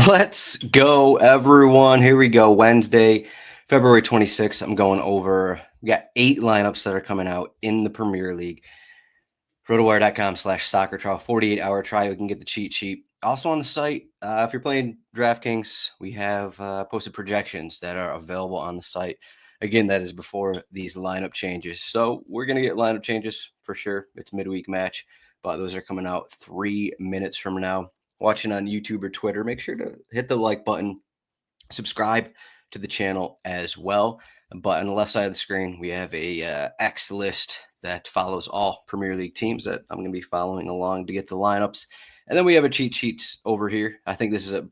Let's go, everyone. Here we go. Wednesday, February 26th. I'm going over. We got 8 lineups that are coming out in the Premier League. Rotowire.com/soccer trial, 48-hour trial. You can get the cheat sheet. Also on the site, if you're playing DraftKings, we have posted projections that are available on the site. Again, that is before these lineup changes. So we're going to get lineup changes for sure. It's midweek match, but those are coming out 3 minutes from now. Watching on YouTube or Twitter, make sure to hit the like button, subscribe to the channel as well. But on the left side of the screen, we have a X list that follows all Premier League teams that I'm going to be following along to get the lineups. And then we have a cheat sheets over here. I think this is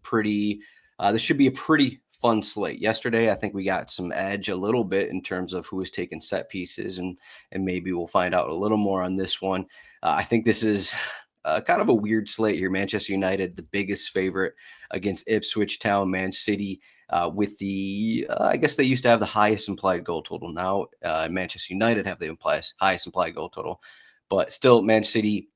this should be a pretty fun slate. Yesterday, I think we got some edge a little bit in terms of who was taking set pieces, and maybe we'll find out a little more on this one. I think this is kind of a weird slate here. Manchester United, the biggest favorite against Ipswich Town, Man City, with the, I guess they used to have the highest implied goal total. Now Manchester United have the highest implied goal total, but still Man City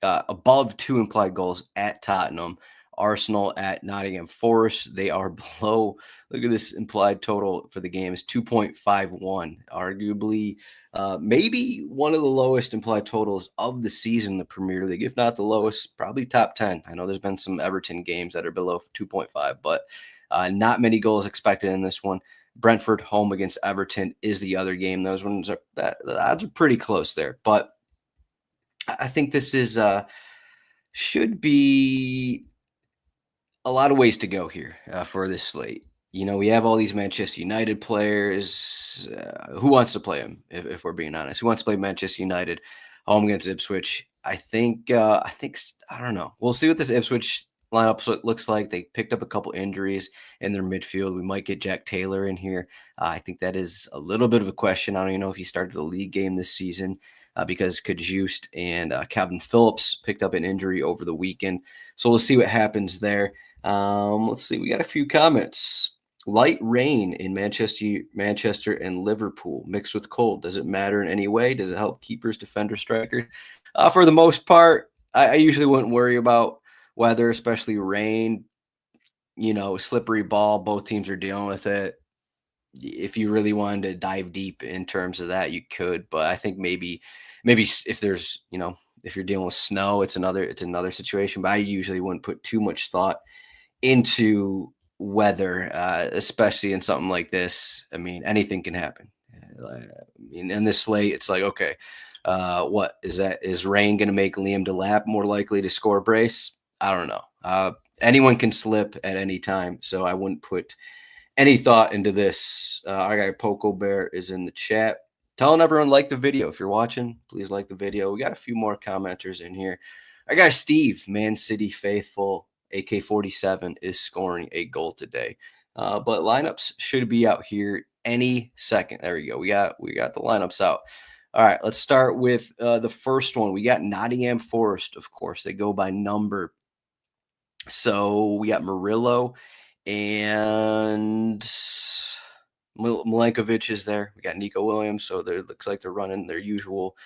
above 2 implied goals at Tottenham. Arsenal at Nottingham Forest, they are below. Look at this implied total for the game is 2.51. Arguably, maybe one of the lowest implied totals of the season in the Premier League, if not the lowest, probably top 10. I know there's been some Everton games that are below 2.5, but not many goals expected in this one. Brentford home against Everton is the other game. Those ones are the odds are pretty close there, but I think this is should be a lot of ways to go here for this slate. You know, we have all these Manchester United players. Who wants to play them, if we're being honest? Who wants to play Manchester United home against Ipswich? I don't know. We'll see what this Ipswich lineup looks like. They picked up a couple injuries in their midfield. We might get Jack Taylor in here. I think that is a little bit of a question. I don't even know if he started a league game this season because Kajust and Calvin Phillips picked up an injury over the weekend. So we'll see what happens there. Let's see. We got a few comments. Light rain in Manchester and Liverpool mixed with cold. Does it matter in any way? Does it help keepers, defenders, strikers? For the most part, I usually wouldn't worry about weather, especially rain. You know, slippery ball. Both teams are dealing with it. If you really wanted to dive deep in terms of that, you could. But I think maybe if there's, if you're dealing with snow, it's another situation. But I usually wouldn't put too much thought into weather, especially in something like this. I mean, anything can happen. In this slate, it's like, okay, what is that? Is rain going to make Liam Delap more likely to score a brace? I don't know. Anyone can slip at any time, so I wouldn't put any thought into this. Our guy Poco Bear is in the chat. Telling everyone like the video. If you're watching, please like the video. We got a few more commenters in here. Our guy Steve, Man City faithful, AK-47 is scoring a goal today. But lineups should be out here any second. There we go. We got the lineups out. All right, let's start with the first one. We got Nottingham Forest, of course. They go by number. So we got Murillo and Milenkovic is there. We got Nico Williams. So there looks like they're running their usual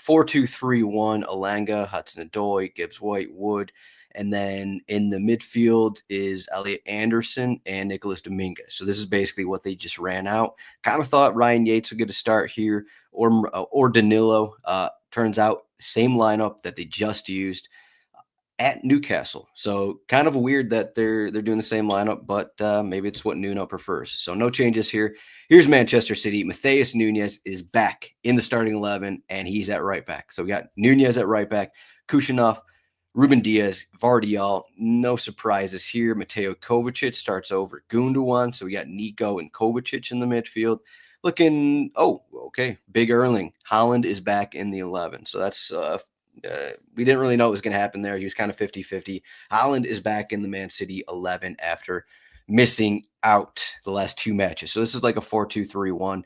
4-2-3-1. Alanga, Hudson-Odoi, Gibbs-White, Wood. And then in the midfield is Elliot Anderson and Nicholas Dominguez. So this is basically what they just ran out. Kind of thought Ryan Yates would get a start here or Danilo. Turns out same lineup that they just used at Newcastle. So kind of weird that they're doing the same lineup, but maybe it's what Nuno prefers. So no changes here. Here's Manchester City. Matheus Nunes is back in the starting 11, and he's at right back. So we got Nunes at right back, Kushinov, Ruben Diaz, Vardiol. No surprises here. Mateo Kovacic starts over Gundogan. So we got Nico and Kovacic in the midfield. Looking, Big Erling. Haaland is back in the 11. So that's we didn't really know what was going to happen there. He was kind of 50-50. Haaland is back in the Man City 11 after missing out the last 2 matches. So this is like a 4-2-3-1.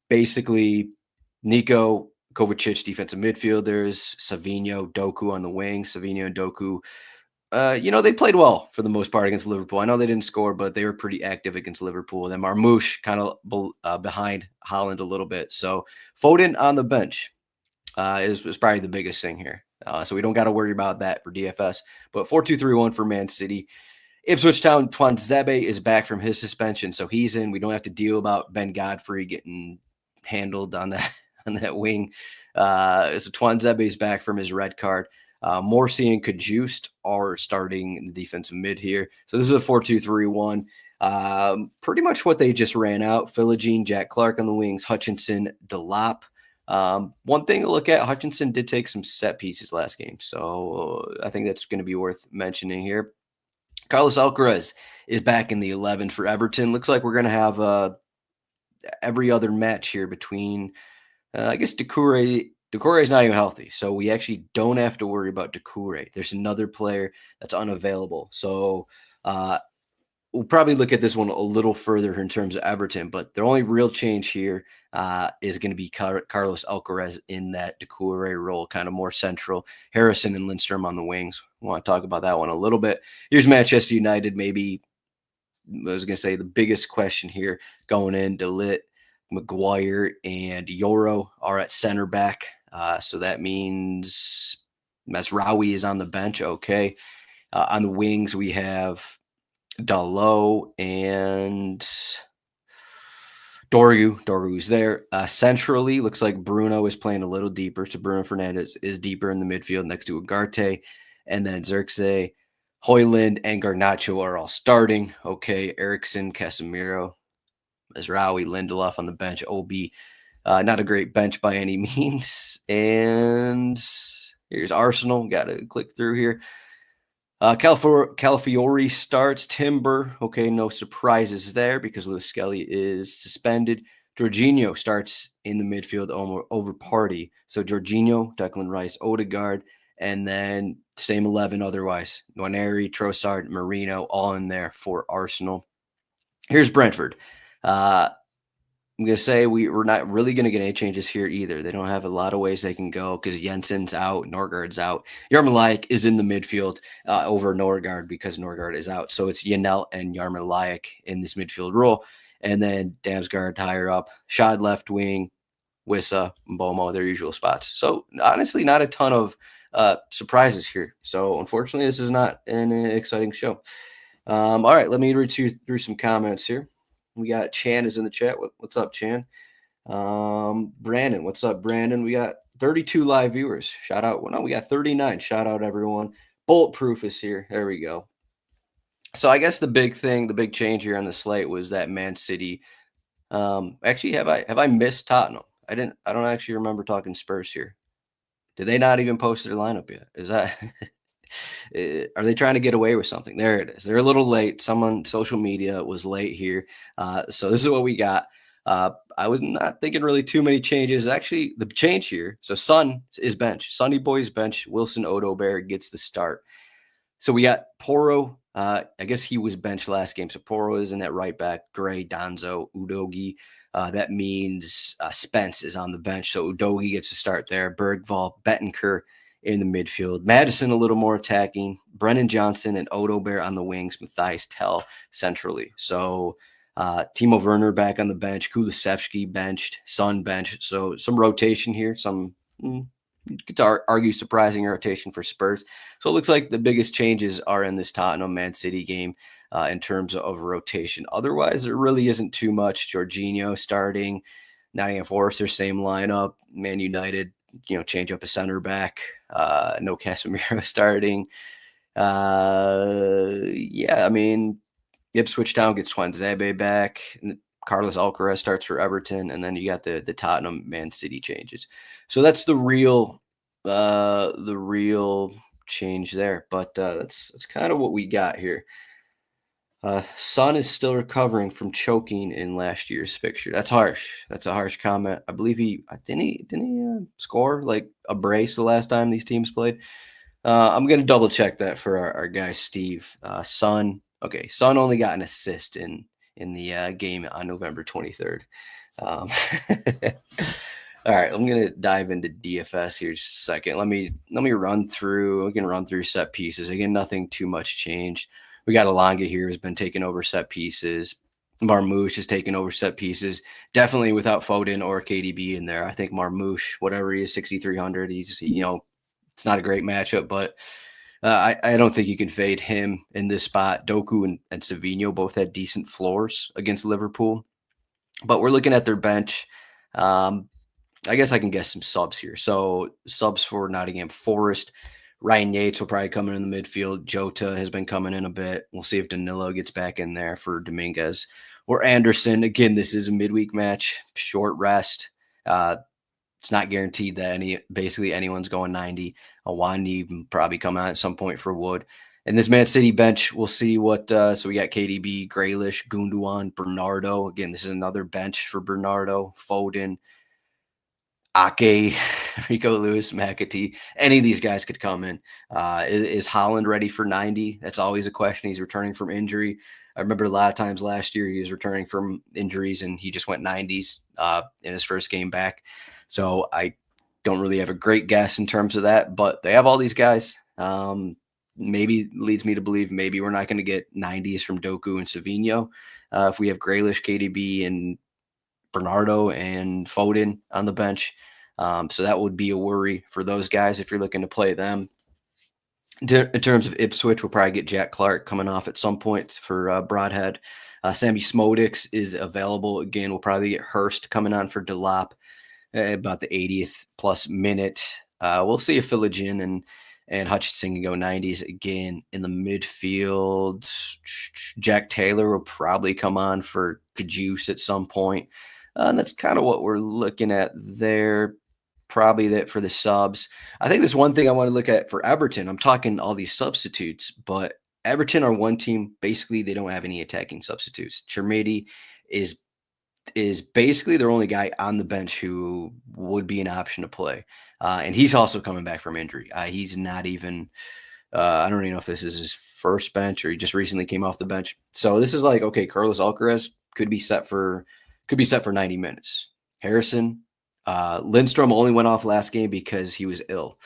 Basically, Nico, Kovacic, defensive midfielders, Savinho, Doku on the wing. Savinho and Doku, they played well for the most part against Liverpool. I know they didn't score, but they were pretty active against Liverpool. Then Marmoush kind of behind Haaland a little bit. So Foden on the bench is probably the biggest thing here. So we don't got to worry about that for DFS. But 4-2-3-1 for Man City. Ipswich Town, Twanzebe is back from his suspension, so he's in. We don't have to deal about Ben Godfrey getting handled on that on that wing. So Twanzebe is back from his red card. Morsi and Kajust are starting in the defensive mid here. So this is a 4-2-3-1. Pretty much what they just ran out. Philogene, Jack Clark on the wings, Hutchinson, Delop. One thing to look at, Hutchinson did take some set pieces last game, so I think that's going to be worth mentioning here. Carlos Alcaraz is back in the 11 for Everton. Looks like we're going to have every other match here between, I guess, Doucouré. Doucouré is not even healthy, so we actually don't have to worry about Doucouré. There's another player that's unavailable. So we'll probably look at this one a little further in terms of Everton, but the only real change here is going to be Carlos Alcaraz in that Doucouré role, kind of more central. Harrison and Lindstrom on the wings. We want to talk about that one a little bit. Here's Manchester United. Maybe I was going to say the biggest question here going in, DeLitt, Maguire, and Yoro are at center back. So that means Mesraoui is on the bench. Okay. On the wings, we have Dalot and Doru's there. Centrally, looks like Bruno is playing a little deeper. So Bruno Fernandes is deeper in the midfield next to Ugarte. And then Xerxes, Højlund, and Garnacho are all starting. Okay, Eriksson, Casemiro, Mesraoui, Lindelof on the bench. OB, not a great bench by any means. And here's Arsenal. Got to click through here. Calafiori starts. Timber, okay, no surprises there because Lewis Skelly is suspended. Jorginho starts in the midfield over Partey. So Jorginho, Declan Rice, Odegaard, and then same 11 otherwise. Nwaneri, Trossard, Marino, all in there for Arsenal. Here's Brentford. I'm going to say we're not really going to get any changes here either. They don't have a lot of ways they can go because Jensen's out, Norgaard's out. Yarmoliak is in the midfield over Norgaard because Norgaard is out. So it's Yanel and Yarmoliak in this midfield role. And then Damsgaard higher up, Shad left wing, Wissa, Mbomo, their usual spots. So honestly, not a ton of surprises here. So unfortunately, this is not an exciting show. All right, let me read you through some comments here. We got Chan is in the chat. What's up, Chan? Brandon, what's up, Brandon? We got 32 live viewers. Shout out. Well, no, we got 39. Shout out, everyone. Bulletproof is here. There we go. So I guess the big change here on the slate was that Man City. Actually, have I missed Tottenham? I don't actually remember talking Spurs here. Did they not even post their lineup yet? Is that are they trying to get away with something? There it is. They're a little late. Someone social media was late here. So this is what we got. I was not thinking really too many changes. Actually, the change here. So Son is bench. Sonny Boy's bench. Wilson Odobert gets the start. So we got Porro. I guess he was benched last game. So Porro is in that right back. Gray, Donzo, Udogi. That means Spence is on the bench. So Udogi gets to start there. Bergvall, Bettenker in the midfield. Madison a little more attacking. Brennan Johnson and Odobert on the wings. Matthias Tell centrally. So Timo Werner back on the bench. Kulusevski benched. Son benched. So some rotation here. Some you could argue surprising rotation for Spurs. So it looks like the biggest changes are in this Tottenham Man City game in terms of rotation. Otherwise, there really isn't too much. Jorginho starting. Nottingham Forest, their same lineup. Man United, change up a center back. No Casemiro starting. Ipswich Town gets Twanzebe back. And Carlos Alcaraz starts for Everton, and then you got the Tottenham Man City changes. So that's the real change there. But that's kind of what we got here. Son is still recovering from choking in last year's fixture. That's harsh. That's a harsh comment. I believe he score like a brace the last time these teams played. I'm gonna double check that for our guy Steve. Son only got an assist in the game on November 23rd. All right, I'm gonna dive into DFS here just a second. Let me run through. We can run through set pieces again. Nothing too much changed. We got Alanga here who's been taking over set pieces. Marmoush has taken over set pieces. Definitely without Foden or KDB in there. I think Marmoush, whatever he is, 6,300. He's it's not a great matchup, but I don't think you can fade him in this spot. Doku and Savinho both had decent floors against Liverpool, but we're looking at their bench. Um, I guess I can guess some subs here. So subs for Nottingham Forest. Ryan Yates will probably come in the midfield. Jota has been coming in a bit. We'll see if Danilo gets back in there for Dominguez or Anderson. Again, this is a midweek match, short rest. It's not guaranteed that basically anyone's going 90. Awani probably come out at some point for Wood. And this Man City bench, we'll see what. So we got KDB, Grealish, Gundogan, Bernardo. Again, this is another bench for Bernardo, Foden, Ake, Rico Lewis, McAtee. Any of these guys could come in. Is Haaland ready for 90? That's always a question. He's returning from injury. I remember a lot of times last year he was returning from injuries and he just went 90s in his first game back. So I don't really have a great guess in terms of that, but they have all these guys. Maybe leads me to believe maybe we're not going to get 90s from Doku and Savinho. If we have Grealish, KDB, and Bernardo and Foden on the bench. So that would be a worry for those guys if you're looking to play them. In terms of Ipswich, we'll probably get Jack Clark coming off at some point for Broadhead. Sammy Smodix is available. Again, we'll probably get Hurst coming on for Delap about the 80th plus minute. We'll see if Philogin and Hutchinson can go 90s again in the midfield. Jack Taylor will probably come on for Kajus at some point. And that's kind of what we're looking at there. Probably that for the subs. I think there's one thing I want to look at for Everton. I'm talking all these substitutes, but Everton are one team. Basically, they don't have any attacking substitutes. Chermady is basically their only guy on the bench who would be an option to play. And he's also coming back from injury. He's not even I don't even know if this is his first bench or he just recently came off the bench. So this is like, okay, Carlos Alcaraz could be set for 90 minutes. Harrison, Lindstrom only went off last game because he was ill.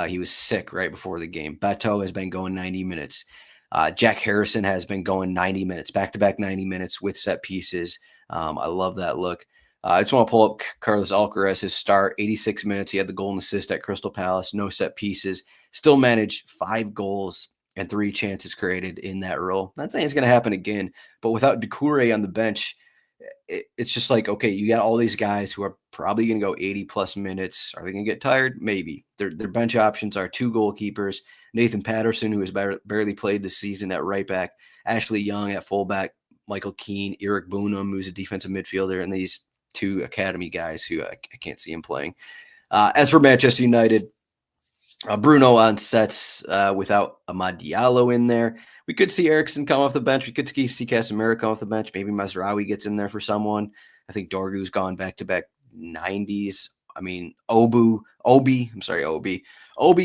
He was sick right before the game. Beto has been going 90 minutes. Jack Harrison has been going 90 minutes, back-to-back 90 minutes with set pieces. I love that look. I just want to pull up Carlos Alcaraz, his start, 86 minutes. He had the goal and assist at Crystal Palace, no set pieces. Still managed 5 goals and 3 chances created in that role. Not saying it's going to happen again, but without Doucouré on the bench, it's just like, okay, you got all these guys who are probably going to go 80 plus minutes. Are they going to get tired? Maybe. Their bench options are 2 goalkeepers, Nathan Patterson, who has barely played this season at right back, Ashley Young at fullback, Michael Keane, Eric Boonham, who's a defensive midfielder, and these 2 academy guys who I can't see him playing. As for Manchester United, Bruno on sets without Amad Diallo in there. We could see Eriksson come off the bench. We could see Casemiro come off the bench. Maybe Mazraoui gets in there for someone. I think Dorgu's gone back-to-back 90s. I mean, Obi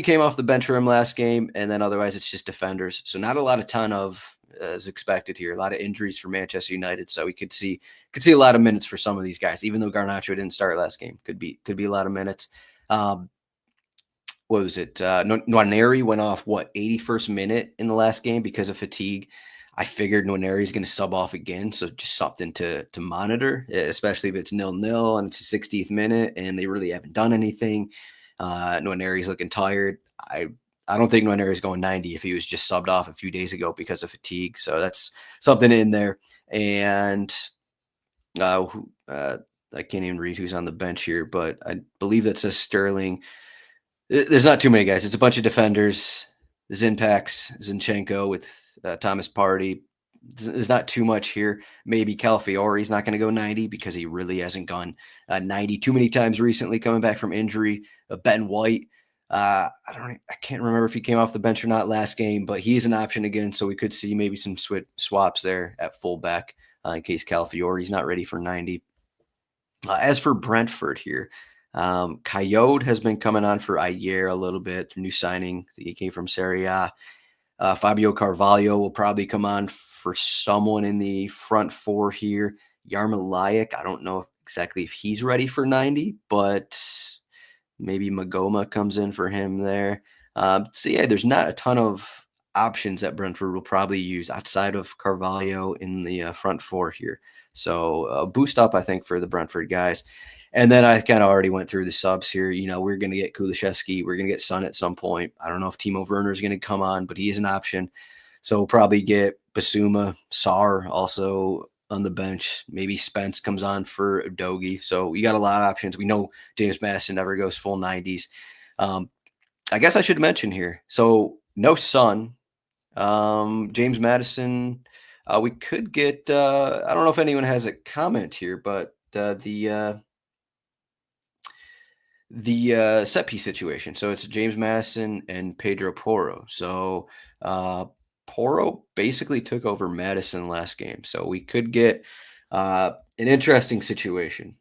came off the bench for him last game, and then otherwise it's just defenders. So not a lot of ton of is expected here. A lot of injuries for Manchester United, so we could see a lot of minutes for some of these guys. Even though Garnacho didn't start last game, could be a lot of minutes. What was it? Nwaneri went off 81st minute in the last game because of fatigue. I figured Nwaneri is going to sub off again, so just something to monitor, especially if it's 0-0 and it's the 60th minute and they really haven't done anything. Nwaneri's looking tired. I don't think Nwaneri is going 90 if he was just subbed off a few days ago because of fatigue. So that's something in there. And I can't even read who's on the bench here, but I believe that says Sterling. There's not too many guys. It's a bunch of defenders. Zinchenko with Thomas Partey. There's not too much here. Maybe Calafiori's not going to go 90 because he really hasn't gone 90 too many times recently coming back from injury. Ben White, I can't remember if he came off the bench or not last game, but he's an option again. So we could see maybe some swaps there at fullback in case Calafiori's not ready for 90. As for Brentford here, Coyote has been coming on for Ayer a little bit. Their new signing. I think he came from Serie A. Fabio Carvalho will probably come on for someone in the front 4 here. Yarmoliak, I don't know exactly if he's ready for 90, but maybe Magoma comes in for him there. So yeah, there's not a ton of options that Brentford will probably use outside of Carvalho in the front 4 here. So boost up, I think, for the Brentford guys. And then I kind of already went through the subs here. We're going to get Kuliszewski. We're going to get Son at some point. I don't know if Timo Werner is going to come on, but he is an option. So we'll probably get Basuma, Saar also on the bench. Maybe Spence comes on for Dogi. So we got a lot of options. We know James Madison never goes full 90s. I guess I should mention here. So no Son. James Madison. We could get. I don't know if anyone has a comment here, but the set piece situation. So it's James Madison and Pedro Porro. So Porro basically took over Madison last game. So we could get an interesting situation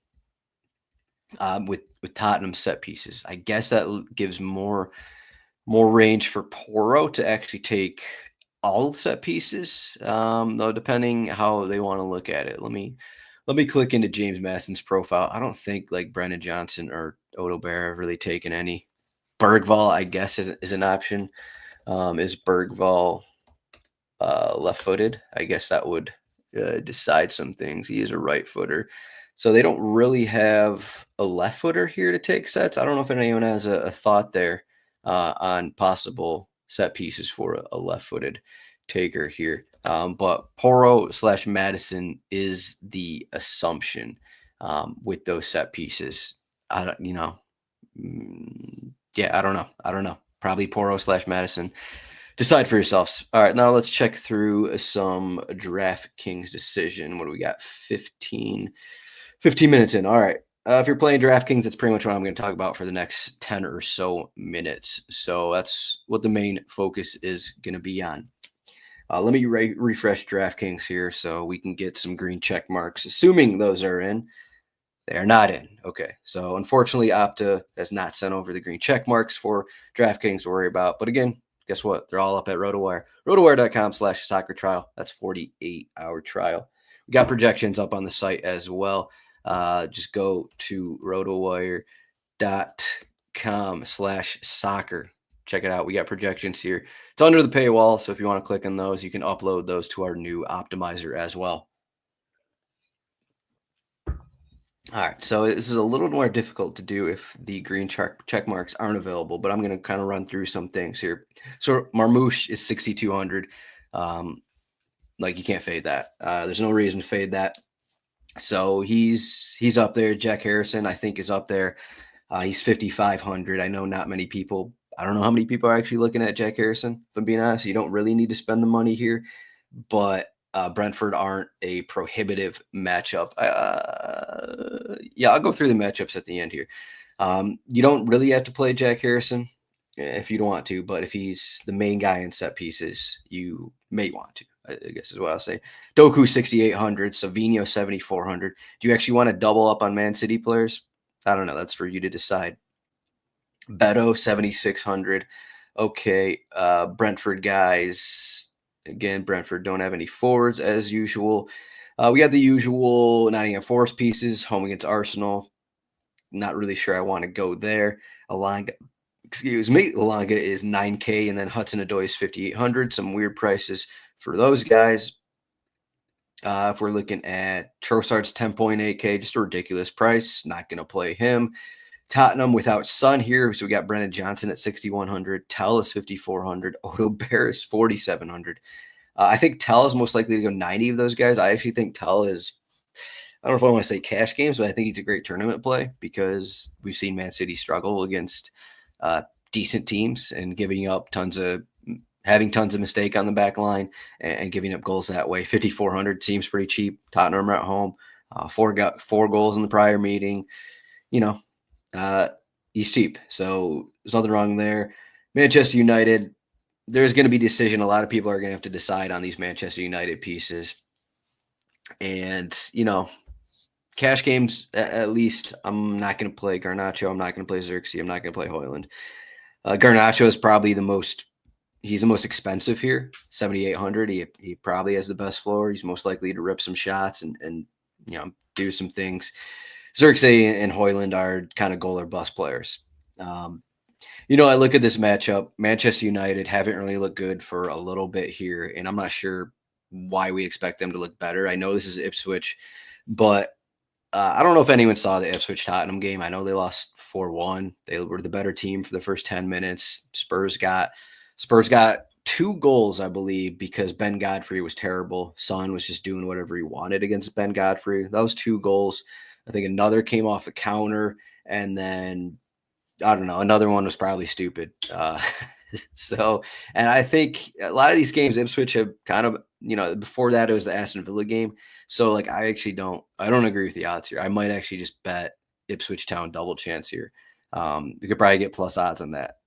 with Tottenham set pieces. I guess that gives more range for Porro to actually take all set pieces, though, depending how they want to look at it. Let me click into James Madison's profile. I don't think like Brennan Johnson or Odo Bear have really taken any. Bergvall, I guess, is an option. Is Bergvall left-footed? I guess that would decide some things. He is a right footer. So they don't really have a left footer here to take sets. I don't know if anyone has a thought there on possible set pieces for a left-footed taker here. But Porro / Madison is the assumption with those set pieces. I don't know. I don't know. Probably Porro / Madison. Decide for yourselves. All right, now let's check through some DraftKings decision. What do we got? 15 minutes in. All right. If you're playing DraftKings, that's pretty much what I'm going to talk about for the next 10 or so minutes. So that's what the main focus is going to be on. Let me refresh DraftKings here so we can get some green check marks, assuming those are in. They are not in. Okay. So unfortunately, Opta has not sent over the green check marks for DraftKings to worry about. But again, guess what? They're all up at RotoWire. RotoWire.com/soccer trial. That's 48-hour trial. We got projections up on the site as well. Just go to rotowire.com/soccer. Check it out. We got projections here. It's under the paywall. So if you want to click on those, you can upload those to our new optimizer as well. All right, so this is a little more difficult to do if the green check marks aren't available, but I'm going to kind of run through some things here. So Marmoush is 6,200. Like you can't fade that. There's no reason to fade that. So he's up there. Jack Harrison, I think, is up there. He's 5,500. I know not many people. I don't know how many people are actually looking at Jack Harrison. If I'm being honest, you don't really need to spend the money here, but Brentford aren't a prohibitive matchup. I'll go through the matchups at the end here. You don't really have to play Jack Harrison if you don't want to, but if he's the main guy in set pieces, you may want to, I guess is what I'll say. Doku 6,800, Savinho 7,400. Do you actually want to double up on Man City players? I don't know. That's for you to decide. Beto 7,600. Okay. Brentford guys. Again, Brentford don't have any forwards as usual. We got the usual Nottingham Forest pieces, home against Arsenal. Not really sure I want to go there. Elanga is 9K, and then Hudson-Odoi is 5,800. Some weird prices for those guys. If we're looking at Trossard's 10.8K, just a ridiculous price. Not going to play him. Tottenham without Son here. So we got Brennan Johnson at 6,100. Tell is 5,400. Odo Bear is 4,700. I think Tell is most likely to go 90 of those guys. I actually think Tell is, I don't know if I want to say cash games, but I think he's a great tournament play because we've seen Man City struggle against decent teams and having tons of mistake on the back line and giving up goals that way. 5,400 seems pretty cheap. Tottenham are at home. Got 4 goals in the prior meeting. He's cheap, so there's nothing wrong there. Manchester United, there's going to be decision. A lot of people are going to have to decide on these Manchester United pieces. And, cash games, at least, I'm not going to play Garnacho. I'm not going to play Xerxes. I'm not going to play Højlund. Garnacho is probably he's the most expensive here, 7,800. He probably has the best floor. He's most likely to rip some shots and do some things. Xerxes and Højlund are kind of goal or bust players. I look at this matchup. Manchester United haven't really looked good for a little bit here, and I'm not sure why we expect them to look better. I know this is Ipswich, but I don't know if anyone saw the Ipswich Tottenham game. I know they lost 4-1. They were the better team for the first 10 minutes. Spurs got 2 goals, I believe, because Ben Godfrey was terrible. Son was just doing whatever he wanted against Ben Godfrey. That was 2 goals. I think another came off the counter, and then I don't know. Another one was probably stupid. So, and I think a lot of these games, Ipswich have kind of, before that it was the Aston Villa game. So, like, I don't agree with the odds here. I might actually just bet Ipswich Town double chance here. You could probably get plus odds on that.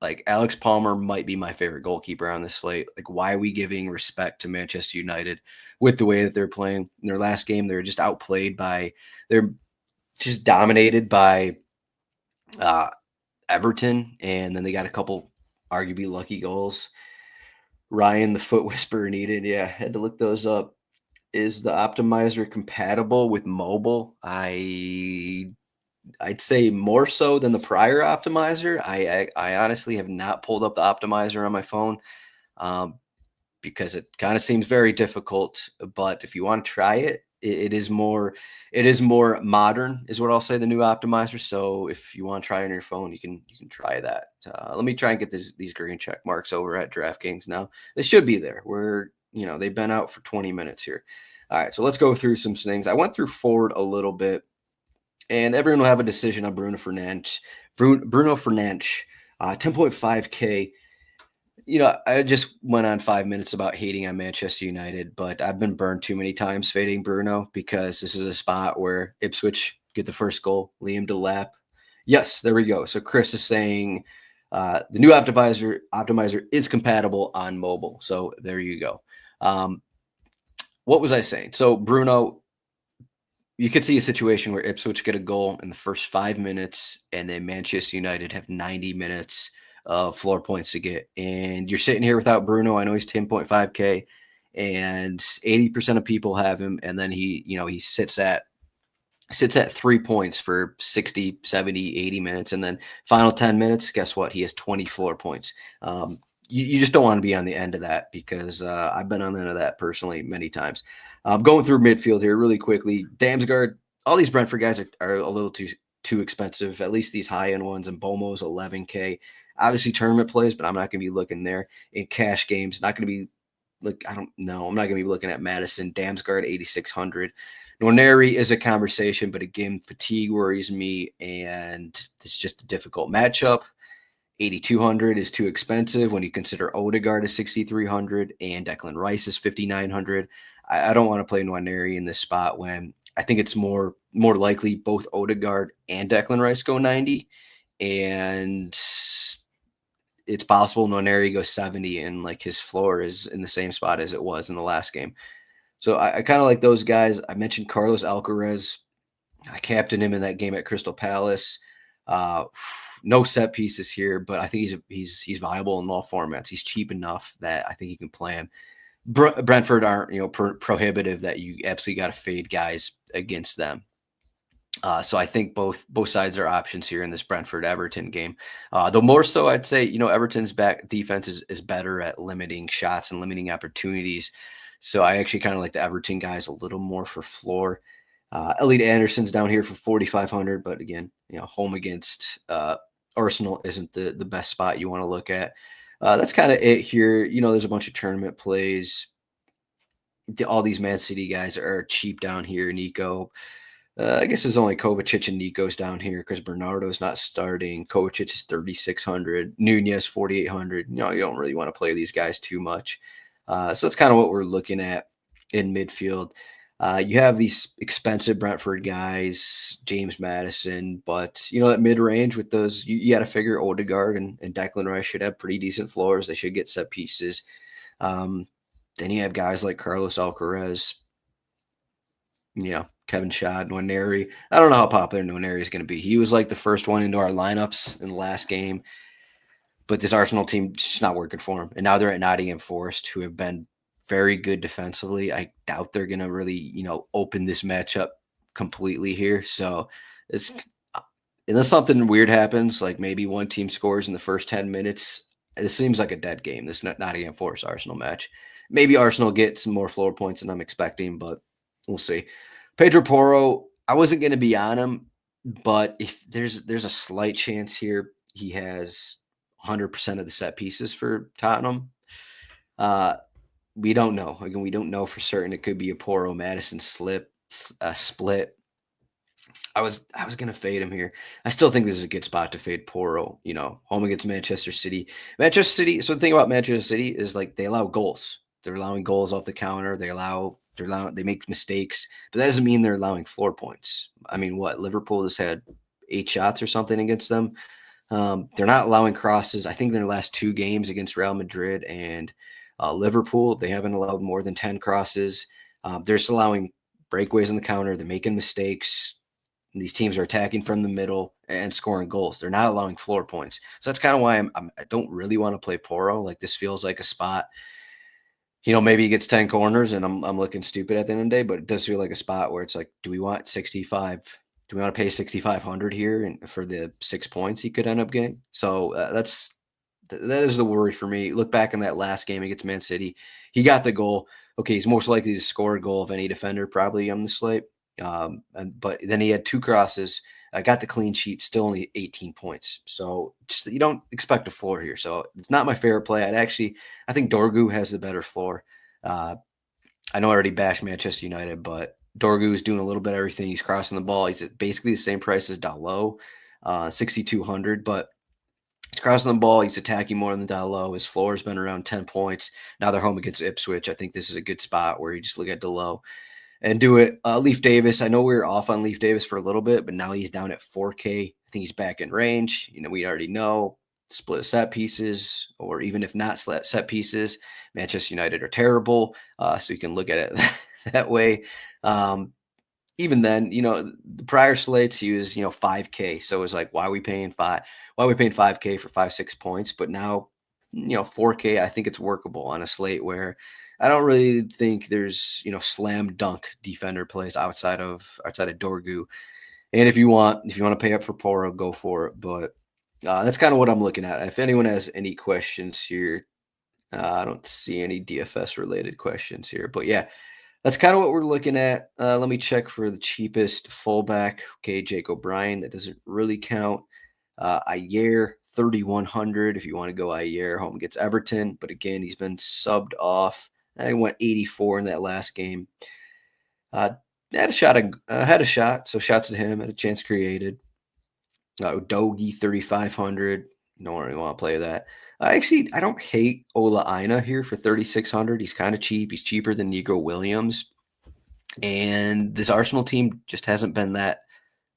Like, Alex Palmer might be my favorite goalkeeper on this slate. Like, why are we giving respect to Manchester United with the way that they're playing? In their last game, they're just dominated by uh, Everton, and then they got a couple arguably lucky goals. Ryan, the foot whisperer, needed. Yeah, had to look those up. Is the optimizer compatible with mobile? I'd say more so than the prior optimizer. I honestly have not pulled up the optimizer on my phone. Um, because it kind of seems very difficult. But if you want to try it, it is more modern, is what I'll say. The new optimizer. So if you want to try it on your phone, you can try that. Let me try and get these green check marks over at DraftKings now. They should be there. They've been out for 20 minutes here. All right, so let's go through some things. I went through forward a little bit, and everyone will have a decision on Bruno Fernandes. Bruno Fernandes, 10.5K. I just went on 5 minutes about hating on Manchester United, but I've been burned too many times fading Bruno because this is a spot where Ipswich get the first goal. Liam Delap. Yes, there we go. So Chris is saying the new optimizer is compatible on mobile. So there you go. What was I saying? So Bruno, you could see a situation where Ipswich get a goal in the first 5 minutes, and then Manchester United have 90 minutes of floor points to get. And you're sitting here without Bruno. I know he's 10.5K, and 80% of people have him. And then he sits at 3 points for 60, 70, 80 minutes. And then final 10 minutes, guess what? He has 20 floor points. You just don't want to be on the end of that, because I've been on the end of that personally many times. Going through midfield here really quickly. Damsgaard, all these Brentford guys are a little too expensive, at least these high-end ones. And Bomo's 11K. Obviously tournament plays, but I'm not going to be looking there. In cash games, not going to be I don't know. I'm not going to be looking at Madison. Damsgaard, 8,600. Nwaneri is a conversation, but again, fatigue worries me, and it's just a difficult matchup. 8,200 is too expensive when you consider Odegaard is 6,300 and Declan Rice is 5,900. I don't want to play Nwaneri in this spot when I think it's more likely both Odegaard and Declan Rice go 90, and it's possible Nwaneri goes 70 and like his floor is in the same spot as it was in the last game. So I kind of like those guys. I mentioned Carlos Alcaraz. I captained him in that game at Crystal Palace. No set pieces here, but I think he's viable in all formats. He's cheap enough that I think you can play him. Brentford aren't prohibitive that you absolutely got to fade guys against them. So I think both sides are options here in this Brentford Everton game. Though more so, I'd say Everton's back defense is better at limiting shots and limiting opportunities. So I actually kind of like the Everton guys a little more for floor. Elliot Anderson's down here for 4,500, but again, home against Arsenal isn't the best spot you want to look at. That's kind of it here. There's a bunch of tournament plays. All these Man City guys are cheap down here. Nico, I guess there's only Kovacic and Nico's down here because Bernardo's not starting. Kovacic is 3,600. Nunez 4,800. You don't really want to play these guys too much. So that's kind of what we're looking at in midfield. You have these expensive Brentford guys, James Madison, but that mid-range with those, you got to figure Odegaard and Declan Rice should have pretty decent floors. They should get set pieces. Then you have guys like Carlos Alcaraz, Kevin Schad, Nwaneri. I don't know how popular Nwaneri is going to be. He was like the first one into our lineups in the last game, but this Arsenal team just not working for him. And now they're at Nottingham Forest, who have been very good defensively. I doubt they're going to really, open this matchup completely here. So unless something weird happens, like maybe one team scores in the first 10 minutes, this seems like a dead game, this Nottingham Forest Arsenal match. Maybe Arsenal get some more floor points than I'm expecting, but we'll see. Pedro Porro, I wasn't going to be on him, but if there's a slight chance here he has 100% of the set pieces for Tottenham. Uh, we don't know. Again, we don't know for certain. It could be a Poro Madison split. I was gonna fade him here. I still think this is a good spot to fade Poro. Home against Manchester City. Manchester City. So the thing about Manchester City is like they allow goals. They're allowing goals off the counter. They make mistakes, but that doesn't mean they're allowing floor points. I mean, what Liverpool has had 8 shots or something against them. They're not allowing crosses. I think in their last 2 games against Real Madrid and Liverpool, they haven't allowed more than 10 crosses. They're just allowing breakaways on the counter. They're making mistakes. These teams are attacking from the middle and scoring goals. They're not allowing floor points. So that's kind of why I don't really want to play Poro. Like this feels like a spot. Maybe he gets 10 corners and I'm looking stupid at the end of the day, but it does feel like a spot where it's like, do we want 65? Do we want to pay 6,500 here and for the 6 points he could end up getting? So that is the worry for me. Look back in that last game against Man City. He got the goal. Okay, he's most likely to score a goal of any defender probably on the slate. But then he had 2 crosses. I got the clean sheet, still only 18 points. So just you don't expect a floor here. So it's not my favorite play. I think Dorgu has the better floor. I know I already bashed Manchester United, but Dorgu is doing a little bit of everything. He's crossing the ball. He's at basically the same price as Dalot, 6,200, but he's crossing the ball. He's attacking more than Dalot. His floor has been around 10 points. Now they're home against Ipswich. I think this is a good spot where you just look at Dalot and do it. Leaf Davis, I know we were off on Leaf Davis for a little bit, but now he's down at 4K. I think he's back in range. We already know split of set pieces, or even if not set pieces, Manchester United are terrible. So you can look at it that way. Even then, the prior slates he was, 5K. So it was like, why are we paying 5K for 5-6 points? But now, 4K, I think it's workable on a slate where I don't really think there's, slam dunk defender plays outside of Dorgu. And if you want to pay up for Poro, go for it. But that's kind of what I'm looking at. If anyone has any questions here, I don't see any DFS related questions here. But yeah, that's kind of what we're looking at. Let me check for the cheapest fullback. Okay, Jake O'Brien. That doesn't really count. Ayer, 3,100 if you want to go Ayer. Home against Everton. But again, he's been subbed off. I went 84 in that last game. Had a shot. So shots to him. Had a chance created. Dogi, 3,500. Don't really want to play that. I don't hate Ola Aina here for 3,600. He's kind of cheap. He's cheaper than Nico Williams. And this Arsenal team just hasn't been that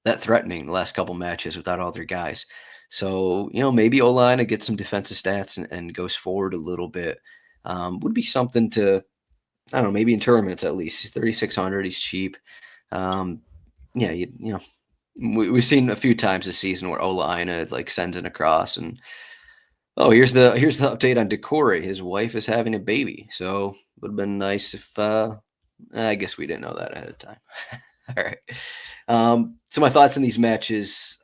threatening the last couple matches without all their guys. So, maybe Ola Aina gets some defensive stats and goes forward a little bit. Would be something to, I don't know, maybe in tournaments at least. He's 3,600. He's cheap. Yeah, we've seen a few times this season where Ola Aina sends it across and here's the update on Decore. His wife is having a baby, so it would have been nice if I guess we didn't know that ahead of time. All right. So my thoughts on these matches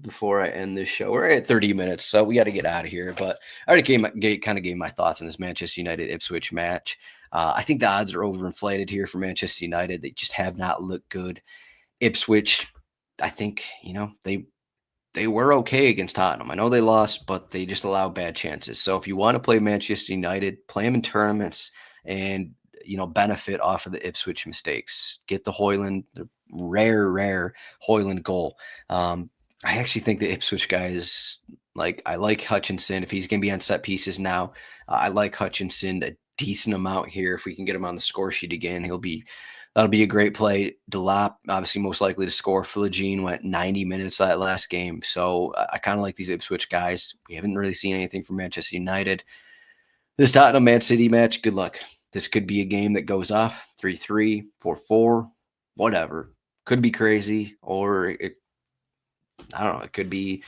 before I end this show. We're at 30 minutes, so we got to get out of here. But I already kind of gave my thoughts on this Manchester United Ipswich match. I think the odds are overinflated here for Manchester United. They just have not looked good. Ipswich, I think, they were okay against Tottenham. I know they lost, but they just allow bad chances. So if you want to play Manchester United, play them in tournaments and, benefit off of the Ipswich mistakes. Get the Højlund, the rare Højlund goal. I actually think the Ipswich guys, I like Hutchinson. If he's going to be on set pieces now, I like Hutchinson a decent amount here. If we can get him on the score sheet again, that'll be a great play. Delap, obviously most likely to score. Philogene went 90 minutes that last game. So I kind of like these Ipswich guys. We haven't really seen anything from Manchester United. This Tottenham Man City match, good luck. This could be a game that goes off 3-3, 4-4, whatever. Could be crazy, or I don't know. It could be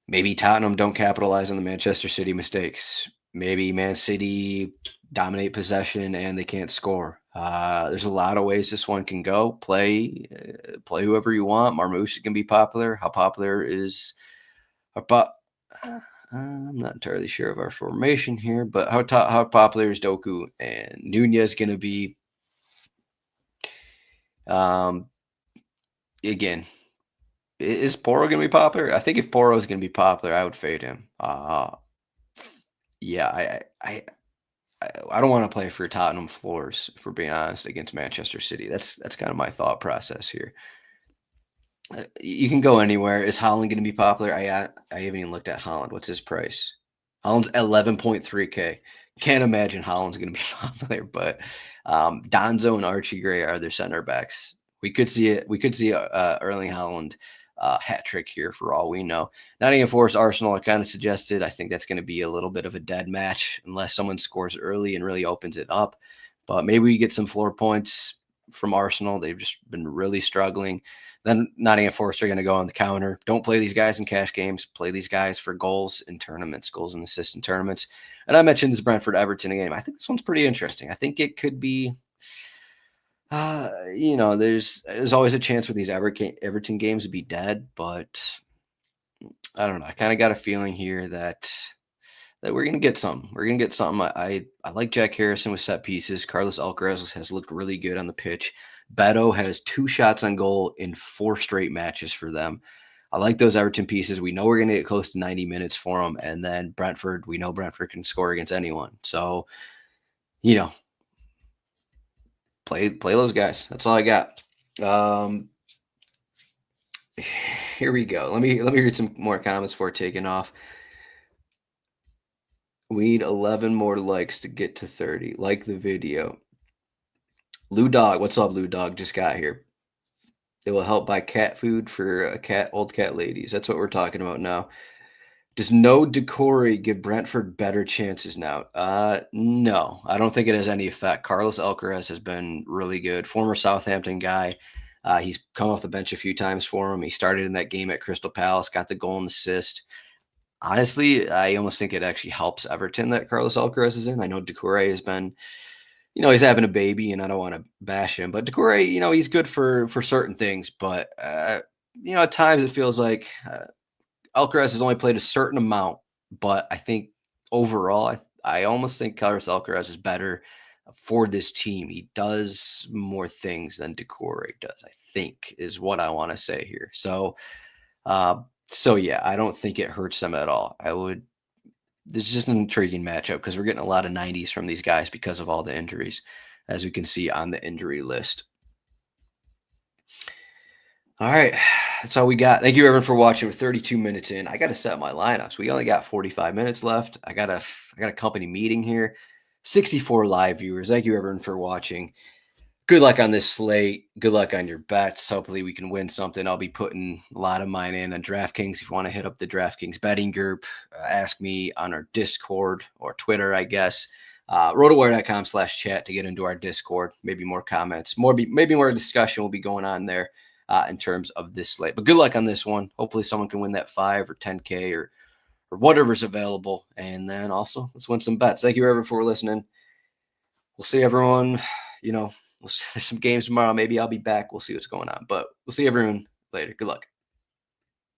maybe Tottenham don't capitalize on the Manchester City mistakes. Maybe Man City dominate possession and they can't score. There's a lot of ways this one can go. Play whoever you want. Marmoush can be popular. How popular is I'm not entirely sure of our formation here, but how popular is Doku and Nunez going to be? again, is Poro going to be popular? I think if Poro is going to be popular, I would fade him. Yeah, I don't want to play for Tottenham floors, if we're being honest, against Manchester City. That's kind of my thought process here. You can go anywhere. Is Holland going to be popular? I haven't even looked at Holland. What's his price? Holland's 11.3K. Can't imagine Holland's going to be popular, but Donzo and Archie Gray are their center backs. We could see it. We could see Erling Haaland hat trick here for all we know. Nottingham Forest Arsenal, I kind of suggested. I think that's going to be a little bit of a dead match unless someone scores early and really opens it up. But maybe we get some floor points from Arsenal. They've just been really struggling. Then Nottingham Forest are going to go on the counter. Don't play these guys in cash games. Play these guys for goals in tournaments, goals and assists in tournaments. And I mentioned this Brentford-Everton game. I think this one's pretty interesting. I think it could be, there's always a chance with these Everton games to be dead, but I don't know. I kind of got a feeling here that we're gonna get something. We're gonna get something. I like Jack Harrison with set pieces. Carlos Alcaraz has looked really good on the pitch. Beto has 2 shots on goal in 4 straight matches for them. I like those Everton pieces. We know we're gonna get close to 90 minutes for them, and then Brentford. We know Brentford can score against anyone. So, play those guys. That's all I got. Here we go. Let me read some more comments before taking off. We need 11 more likes to get to 30. Like the video. Lou Dog, what's up, Lou Dog? Just got here. It will help buy cat food for old cat ladies. That's what we're talking about now. Does no Decore give Brentford better chances now? No, I don't think it has any effect. Carlos Alcaraz has been really good. Former Southampton guy. He's come off the bench a few times for him. He started in that game at Crystal Palace, got the goal and assist. Honestly, I almost think it actually helps Everton that Carlos Alcaraz is in. I know Decore has been, he's having a baby, and I don't want to bash him, but Decore, he's good for certain things. But at times it feels like Alcaraz has only played a certain amount. But I think overall, I almost think Carlos Alcaraz is better for this team. He does more things than Decore does, I think, is what I want to say here. So, yeah, I don't think it hurts them at all. This is just an intriguing matchup because we're getting a lot of 90s from these guys because of all the injuries, as we can see on the injury list. All right, that's all we got. Thank you, everyone, for watching. We're 32 minutes in. I got to set my lineups. We only got 45 minutes left. I got a company meeting here. 64 live viewers. Thank you, everyone, for watching. Good luck on this slate. Good luck on your bets. Hopefully we can win something. I'll be putting a lot of mine in on DraftKings. If you want to hit up the DraftKings betting group, ask me on our Discord or Twitter, I guess. Rotowire.com/chat to get into our Discord. Maybe more comments, maybe more discussion will be going on there in terms of this slate. But good luck on this one. Hopefully someone can win that 5 or 10K or whatever's available. And then also let's win some bets. Thank you, everyone, for listening. We'll see everyone, there's some games tomorrow. Maybe I'll be back. We'll see what's going on. But we'll see everyone later. Good luck.